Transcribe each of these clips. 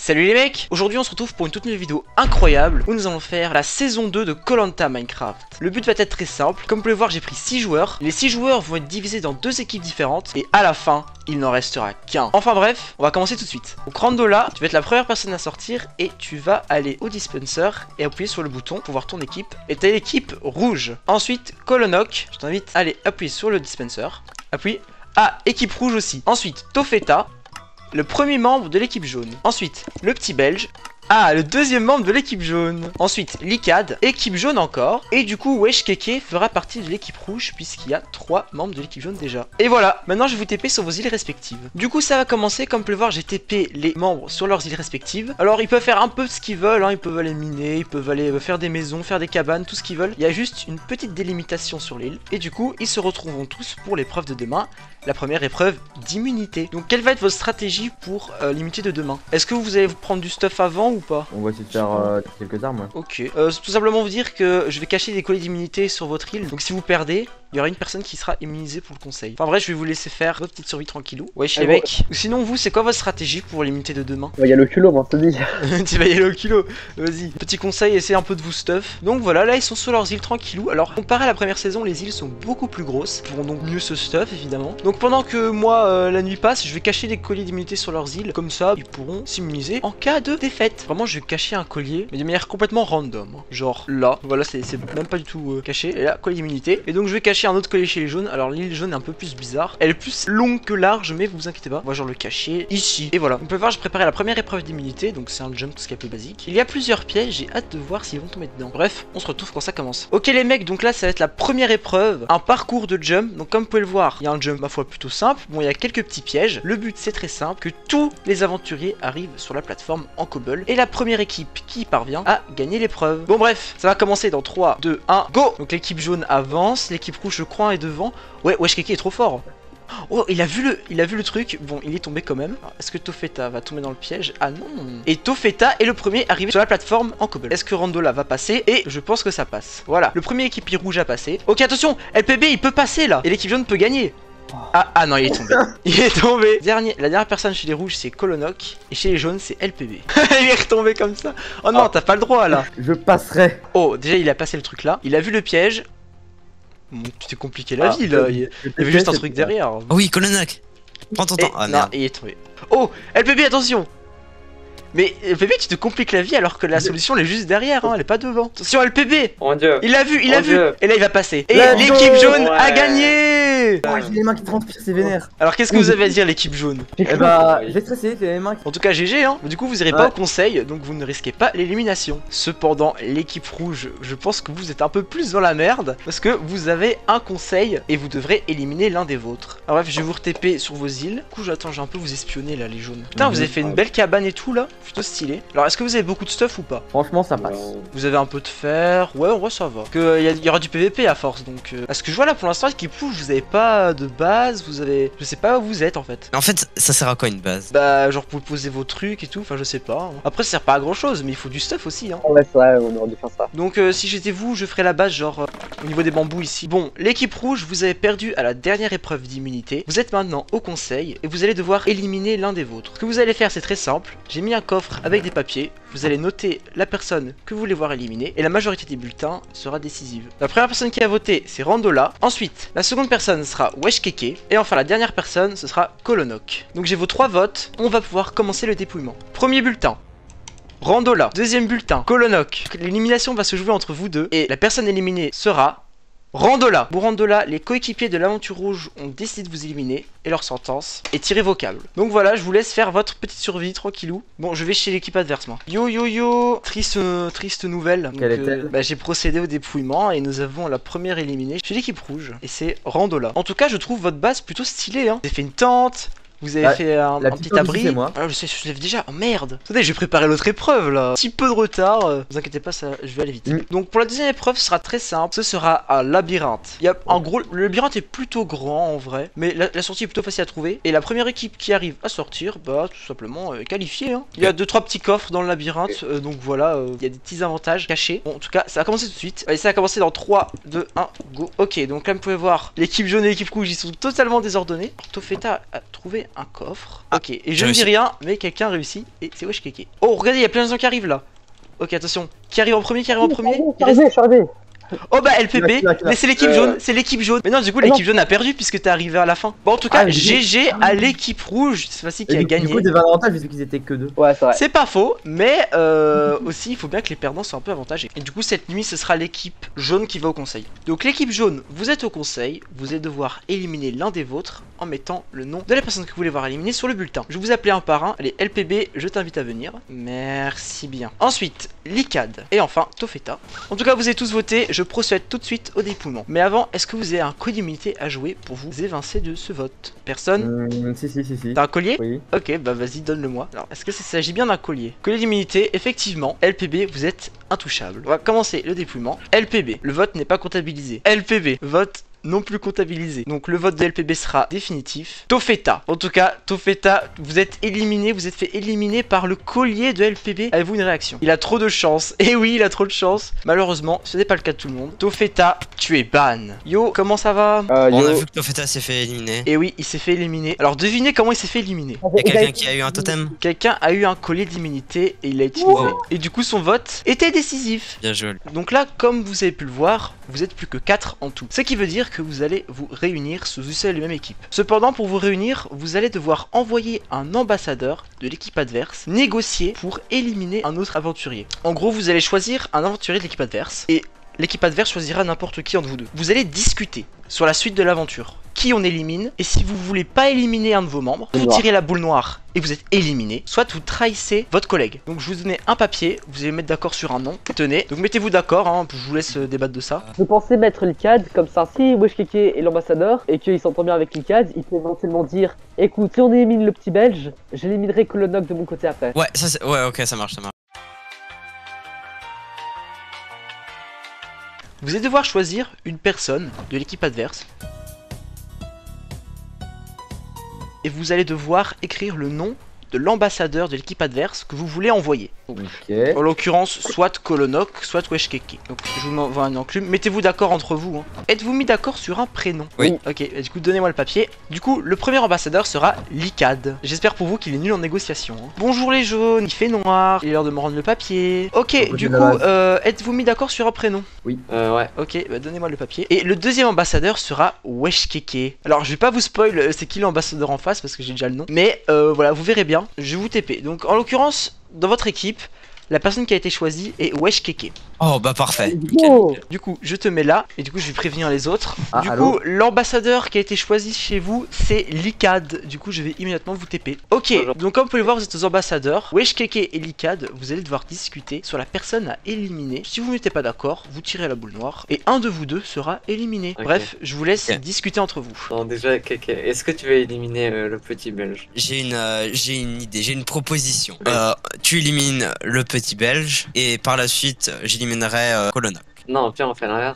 Salut les mecs! Aujourd'hui on se retrouve pour une toute nouvelle vidéo incroyable où nous allons faire la saison 2 de Koh-Lanta Minecraft. Le but va être très simple, comme vous pouvez voir j'ai pris 6 joueurs. Les 6 joueurs vont être divisés dans 2 équipes différentes et à la fin il n'en restera qu'un. Enfin bref, on va commencer tout de suite. Donc Randola, tu vas être la première personne à sortir et tu vas aller au dispenser et appuyer sur le bouton pour voir ton équipe. Et t'as l'équipe rouge. Ensuite Kolonok, je t'invite à aller appuyer sur le dispenser. Appuie. Ah, équipe rouge aussi. Ensuite Tofeta, le premier membre de l'équipe jaune. Ensuite, le petit belge. Ah, le deuxième membre de l'équipe jaune. Ensuite, Licad, équipe jaune encore. Et du coup, Weshkeke fera partie de l'équipe rouge puisqu'il y a 3 membres de l'équipe jaune déjà. Et voilà, maintenant je vais vous TP sur vos îles respectives. Du coup, ça va commencer, comme vous pouvez le voir, j'ai TP les membres sur leurs îles respectives. Alors, ils peuvent faire un peu ce qu'ils veulent, hein. Ils peuvent aller miner, ils peuvent aller faire des maisons, faire des cabanes, tout ce qu'ils veulent. Il y a juste une petite délimitation sur l'île. Et du coup, ils se retrouveront tous pour l'épreuve de demain. La première épreuve d'immunité. Donc, quelle va être votre stratégie pour l'immunité de demain? Est-ce que vous allez vous prendre du stuff avant ou pas? On va essayer de faire quelques armes. Ok. Tout simplement vous dire que je vais cacher des colliers d'immunité sur votre île. Donc si vous perdez, il y aura une personne qui sera immunisée pour le conseil. Enfin bref, je vais vous laisser faire votre petite survie tranquillou. Wesh les mecs. Sinon vous, c'est quoi votre stratégie pour l'immunité de demain? Il y a le culot, moi, je te dis. Tu vas y aller au kilo. Vas-y. Petit conseil, essayez un peu de vous stuff. Donc voilà, là ils sont sur leurs îles tranquillou. Alors comparé à la première saison, les îles sont beaucoup plus grosses. Ils pourront donc mieux se stuff évidemment. Donc pendant que moi, la nuit passe, je vais cacher des colliers d'immunité sur leurs îles. Comme ça, ils pourront s'immuniser en cas de défaite. Vraiment, je vais cacher un collier, mais de manière complètement random. Genre là, voilà, c'est même pas du tout caché. Et là, collier d'immunité. Et donc je vais cacher un autre collier chez les jaunes. Alors l'île jaune est un peu plus bizarre. Elle est plus longue que large, mais vous inquiétez pas. On va genre le cacher ici. Et voilà. Vous pouvez voir, j'ai préparé la première épreuve d'immunité. Donc c'est un jump, tout ce qui est un peu basique. Il y a plusieurs pièges, j'ai hâte de voir s'ils vont tomber dedans. Bref, on se retrouve quand ça commence. Ok les mecs, donc là ça va être la première épreuve. Un parcours de jump. Donc comme vous pouvez le voir, il y a un jump ma foi plutôt simple. Bon, il y a quelques petits pièges. Le but c'est très simple, que tous les aventuriers arrivent sur la plateforme en cobble. Et la première équipe qui parvient à gagner l'épreuve. Bon bref, ça va commencer dans 3, 2, 1, go! Donc l'équipe jaune avance, l'équipe rouge je crois est devant. Ouais, Weshkeke est trop fort. Oh, il a vu le truc. Bon, il est tombé quand même. Est-ce que Tofeta va tomber dans le piège? Ah non. Et Tofeta est le premier arrivé sur la plateforme en cobble. Est-ce que Randola va passer? Et je pense que ça passe. Voilà, le premier équipier rouge a passé. Ok, attention, LPB il peut passer là. Et l'équipe jaune peut gagner. Ah non, il est tombé. Il est tombé. La dernière personne chez les rouges c'est Kolonok. Et chez les jaunes c'est LPB. Il est retombé comme ça. Oh non, t'as pas le droit là. Je passerai. Oh, déjà il a passé le truc là. Il a vu le piège. Bon, tu t'es compliqué la vie là. Il y avait juste un truc derrière. Oh oui, Kolonok. Prends ton temps. Ah non, merde. il est tombé. Oh, LPB, attention. Mais LPB, tu te compliques la vie alors que la solution elle est juste derrière, hein, elle est pas devant. Attention LPB. Oh mon dieu. Il l'a vu, il a vu. Dieu. Et là il va passer. Et l'équipe jaune a gagné. Oh, j'ai les mains qui transpirent, c'est vénère. Alors qu'est-ce que vous avez à dire l'équipe jaune? Eh bah, j'ai stressé, c'est les mains qui... En tout cas GG hein. Du coup vous irez pas au conseil, donc vous ne risquez pas l'élimination. Cependant l'équipe rouge, je pense que vous êtes un peu plus dans la merde, parce que vous avez un conseil et vous devrez éliminer l'un des vôtres. Alors bref, je vais vous re-TP sur vos îles. Du coup j'attends, j'ai un peu vous espionner là les jaunes. Putain, vous avez fait une belle cabane et tout là, plutôt stylé. Alors est-ce que vous avez beaucoup de stuff ou pas? Franchement, ça passe. Vous avez un peu de fer, ouais en vrai ça va. Que y aura du PVP à force donc. À ce que je vois là pour l'instant l'équipe rouge, vous avez pas de base, vous avez, je sais pas où vous êtes en fait. En fait, ça sert à quoi une base? Bah genre vous pouvez poser vos trucs et tout, enfin je sais pas. Après ça sert pas à grand chose, mais il faut du stuff aussi hein. Ouais, c'est vrai, on aurait dû faire ça. Donc si j'étais vous, je ferais la base genre au niveau des bambous ici. Bon, l'équipe rouge, vous avez perdu à la dernière épreuve d'immunité. Vous êtes maintenant au conseil et vous allez devoir éliminer l'un des vôtres. Ce que vous allez faire c'est très simple. J'ai mis un coffre avec des papiers. Vous allez noter la personne que vous voulez voir éliminer et la majorité des bulletins sera décisive. La première personne qui a voté c'est Randola. Ensuite, la seconde personne sera Weshkeke. Et enfin la dernière personne ce sera Kolonok. Donc j'ai vos 3 votes. On va pouvoir commencer le dépouillement. Premier bulletin. Randola. Deuxième bulletin, Kolonok. L'élimination va se jouer entre vous deux et la personne éliminée sera Randola. Pour Randola, les coéquipiers de l'aventure rouge ont décidé de vous éliminer et leur sentence est tirée vos câbles. Donc voilà, je vous laisse faire votre petite survie tranquillou. Bon, je vais chez l'équipe adverse moi. Yo yo yo, triste nouvelle. Bah, j'ai procédé au dépouillement et nous avons la première éliminée chez l'équipe rouge et c'est Randola. En tout cas, je trouve votre base plutôt stylée hein. Vous avez fait une tente. Vous avez fait un petit abri. Ah, je sais, je lève déjà. Oh merde. Attendez, j'ai préparé l'autre épreuve là. Un petit peu de retard. Vous inquiétez pas, ça, je vais aller vite. Donc pour la deuxième épreuve, ce sera très simple. Ce sera un labyrinthe. Il y a en gros, le labyrinthe est plutôt grand en vrai, mais la sortie est plutôt facile à trouver. Et la première équipe qui arrive à sortir, bah tout simplement qualifiée. Hein. Il y a 2-3 petits coffres dans le labyrinthe, donc voilà, il y a des petits avantages cachés. Bon, en tout cas, ça va commencer tout de suite. Allez, ça va commencer dans 3, 2, 1, go. Ok, donc là vous pouvez voir, l'équipe jaune et l'équipe rouge, ils sont totalement désordonnés. Tofeta a trouvé gagné un coffre. Ok, et je j'ai ne dis réussi. rien, mais quelqu'un réussit, et c'est Wesh Keke. Oh, regardez, il y a plein de gens qui arrivent là. Ok, attention. Qui arrive en premier, qui arrive en premier? Il reste- Je suis arrivé. Oh bah LPB, Qui va mais c'est l'équipe jaune, c'est l'équipe jaune. Mais non, du coup l'équipe jaune a perdu puisque t'es arrivé à la fin. Bon, en tout cas, Ah, mais GG à l'équipe rouge, cette fois-ci qui a Du gagné. coup, t'avais un avantage vu qu'ils étaient que deux. Ouais, c'est vrai. C'est pas faux, mais aussi il faut bien que les perdants soient un peu avantagés. Et du coup cette nuit ce sera l'équipe jaune qui va au conseil. Donc l'équipe jaune, vous êtes au conseil, vous allez devoir éliminer l'un des vôtres en mettant le nom de la personne que vous voulez voir éliminée sur le bulletin. Je vais vous appeler un par un, allez LPB, je t'invite à venir. Merci bien. Ensuite, Licad et enfin Tofeta. En tout cas vous avez tous voté, je procède tout de suite au dépouillement. Mais avant, est-ce que vous avez un code d'immunité à jouer pour vous évincer de ce vote? Personne? Si. T'as un collier? Oui. Ok, bah vas-y, donne-le-moi. Alors, est-ce que ça s'agit bien d'un collier? Collier d'immunité, effectivement. LPB, vous êtes intouchable. On va commencer le dépouillement. LPB, le vote n'est pas comptabilisé. LPB, vote non plus comptabilisé. Donc le vote de LPB sera définitif. Tofeta, en tout cas, Tofeta, vous êtes éliminé, vous êtes fait éliminer par le collier de LPB. Avez-vous une réaction? Il a trop de chance. Et oui, il a trop de chance. Malheureusement, ce n'est pas le cas de tout le monde. Tofeta, tu es ban. Yo, comment ça va? On a Yo. vu que Tofeta s'est fait éliminer. Et oui, il s'est fait éliminer. Alors devinez comment il s'est fait éliminer. Il y a quelqu'un qui a eu un totem. Quelqu'un a eu un collier d'immunité et il l'a utilisé. Et du coup, son vote était décisif. Bien joué. Donc là, comme vous avez pu le voir, vous êtes plus que 4 en tout. Ce qui veut dire que vous allez vous réunir sous une seule et même équipe. Cependant, pour vous réunir, vous allez devoir envoyer un ambassadeur de l'équipe adverse négocier pour éliminer un autre aventurier. En gros, vous allez choisir un aventurier de l'équipe adverse et l'équipe adverse choisira n'importe qui entre vous deux. Vous allez discuter sur la suite de l'aventure. Qui on élimine, et si vous voulez pas éliminer un de vos membres, vous tirez la boule noire et vous êtes éliminé, soit vous trahissez votre collègue. Donc je vous donne un papier, vous allez mettre d'accord sur un nom, tenez, donc mettez-vous d'accord, hein, je vous laisse débattre de ça. Je pensais mettre Licad, comme ça, si Wesh Keke est l'ambassadeur et qu'il s'entend bien avec Licad, il peut éventuellement dire écoute, si on élimine le petit belge, j'éliminerai Kolonok de mon côté après. Ouais, ça c'est. Ouais, ok, ça marche, ça marche. Vous allez devoir choisir une personne de l'équipe adverse. Et vous allez devoir écrire le nom de l'ambassadeur de l'équipe adverse que vous voulez envoyer. Ok. En l'occurrence, soit Kolonok, soit Wesh Keke. Donc je vous envoie un enclume. Mettez-vous d'accord entre vous. Hein. Êtes-vous mis d'accord sur un prénom? Oui. Ok, et du coup donnez-moi le papier. Du coup, le premier ambassadeur sera Licad. J'espère pour vous qu'il est nul en négociation. Hein. Bonjour les jaunes, il fait noir. Il est l'heure de me rendre le papier. Ok, du coup, êtes-vous mis d'accord sur un prénom? Ouais. Ok, bah donnez-moi le papier. Et le deuxième ambassadeur sera Wesh Keke. Alors je vais pas vous spoil c'est qui l'ambassadeur en face parce que j'ai déjà le nom. Mais voilà, vous verrez bien. Je vais vous TP. Donc en l'occurrence, dans votre équipe, la personne qui a été choisie est Wesh Keke. Oh, bah parfait. Oh. Du coup, je te mets là, et du coup, je vais prévenir les autres. Ah, du allô coup, l'ambassadeur qui a été choisi chez vous, c'est Licad. Du coup, je vais immédiatement vous TP. Ok, Bonjour. donc comme vous pouvez le voir, vous êtes aux ambassadeurs. Wesh Keke et Licad, vous allez devoir discuter sur la personne à éliminer. Si vous n'êtes pas d'accord, vous tirez la boule noire, et un de vous deux sera éliminé. Ok. Bref, je vous laisse Ok. discuter entre vous. Non, déjà, Keke, est-ce que tu veux éliminer le petit belge? J'ai une idée, j'ai une proposition. Tu élimines le petit belge et par la suite, j'éliminerai Kolonok. Non, puis on fait l'inverse.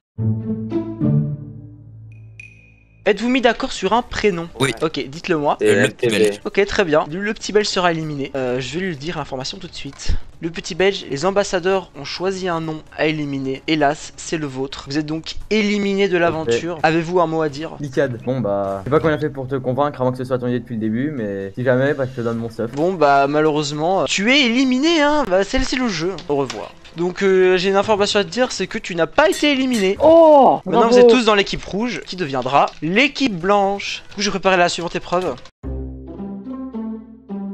Êtes-vous mis d'accord sur un prénom? Oui. Ok, dites-le moi. C'est le LTV. belge. Ok, très bien. Le petit belge sera éliminé. Je vais lui dire l'information tout de suite. Le petit belge, les ambassadeurs ont choisi un nom à éliminer. Hélas, c'est le vôtre. Vous êtes donc éliminé de l'aventure. Avez-vous un mot à dire? Licad. Bon bah, je sais pas comment il a fait pour te convaincre avant que ce soit ton idée depuis le début, mais si jamais, bah je te donne mon stuff. Bon bah malheureusement, tu es éliminé hein. Bah c'est le jeu. Au revoir. Donc j'ai une information à te dire, c'est que tu n'as pas été éliminé. Oh. Maintenant Bravo. vous êtes tous dans l'équipe rouge, qui deviendra l'équipe blanche. Du coup je vais préparer la suivante épreuve.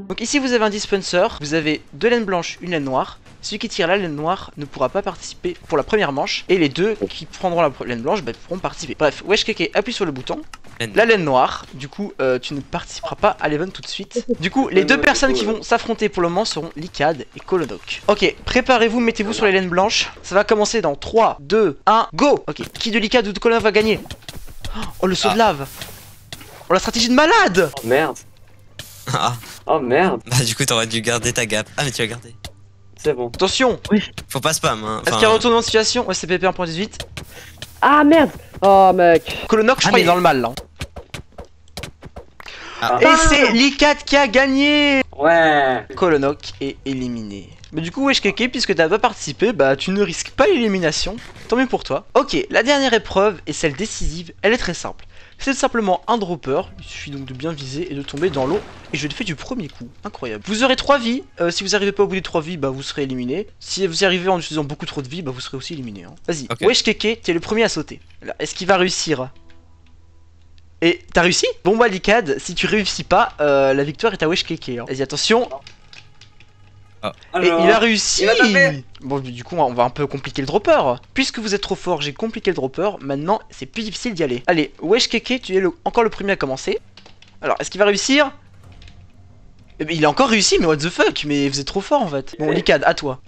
Donc ici vous avez un dispenser, vous avez 2 laines blanches, une laine noire. Celui qui tire la laine noire ne pourra pas participer pour la première manche. Et les deux qui prendront la laine blanche bah, pourront participer. Bref, Wesh Keke appuie sur le bouton. La laine noire, du coup tu ne participeras pas à l'event tout de suite. Du coup les deux personnes qui vont s'affronter pour le moment seront Licad et Kolonok. Ok, préparez-vous, mettez-vous sur les laines blanches. Ça va commencer dans 3, 2, 1, go. Ok, qui de Licad ou de Kolonok va gagner? Oh le saut de lave. Oh la stratégie de malade. Oh merde. Ah, Oh merde. bah du coup, t'aurais dû garder ta gap. Ah, mais tu as gardé. C'est bon. Attention. Faut pas spam, hein. Est-ce qu'il y a un retournement de situation? Ouais c'est PP 1.18. Ah merde. Oh mec. Kolonok je crois il est dans le mal là. Ah. Et c'est Licad qui a gagné. Ouais. Kolonok est éliminé. Mais du coup Wesh Keke, puisque t'as pas participé, bah tu ne risques pas l'élimination. Tant mieux pour toi. Ok, la dernière épreuve est celle décisive, elle est très simple. C'est simplement un dropper, il suffit donc de bien viser et de tomber dans l'eau. Et je le fais du premier coup, incroyable. Vous aurez 3 vies, si vous arrivez pas au bout des 3 vies, bah vous serez éliminé. Si vous y arrivez en utilisant beaucoup trop de vies, bah vous serez aussi éliminé. Hein. Vas-y, Ok. Wesh Keke, t'es le premier à sauter. Est-ce qu'il va réussir? Et t'as réussi? Bon bah Licad, si tu réussis pas, la victoire est à Wesh Keke. Hein. Vas-y, attention. Et il a réussi. il va taper. Bon, du coup, on va un peu compliquer le dropper. Puisque vous êtes trop fort, j'ai compliqué le dropper. Maintenant, c'est plus difficile d'y aller. Allez, Wesh Keke, tu es encore le premier à commencer. Alors, est-ce qu'il va réussir? Eh ben, il a encore réussi, mais what the fuck? Mais vous êtes trop fort en fait. Bon, Licad, à toi.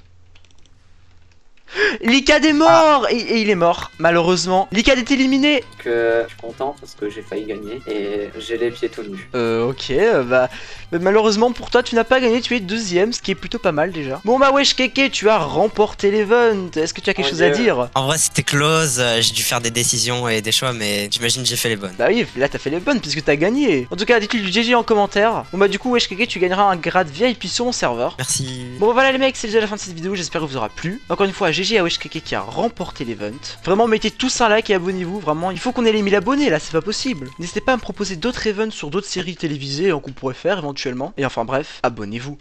Licad est mort et il est mort, malheureusement. Licad est éliminé. Que je suis content parce que j'ai failli gagner et j'ai les pieds tout nus. Ok, bah malheureusement pour toi tu n'as pas gagné, tu es deuxième, ce qui est plutôt pas mal déjà. Bon bah Wesh Keke, tu as remporté l'event. Est-ce que tu as quelque chose à dire? En vrai, c'était close, j'ai dû faire des décisions et des choix, mais j'imagine que j'ai fait les bonnes. Bah oui, là t'as fait les bonnes puisque t'as gagné. En tout cas, dites-le du GG en commentaire. Bon bah du coup Wesh Keke, tu gagneras un grade VIP sur mon serveur. Merci. Bon voilà les mecs, c'est déjà la fin de cette vidéo, j'espère que vous aura plu. Encore une fois, GG à Wesh Keke qui a remporté l'event. Vraiment mettez tous un like et abonnez-vous, vraiment, il faut qu'on ait les 1000 abonnés là, c'est pas possible. N'hésitez pas à me proposer d'autres events sur d'autres séries télévisées qu'on pourrait faire éventuellement. Et enfin bref, abonnez-vous.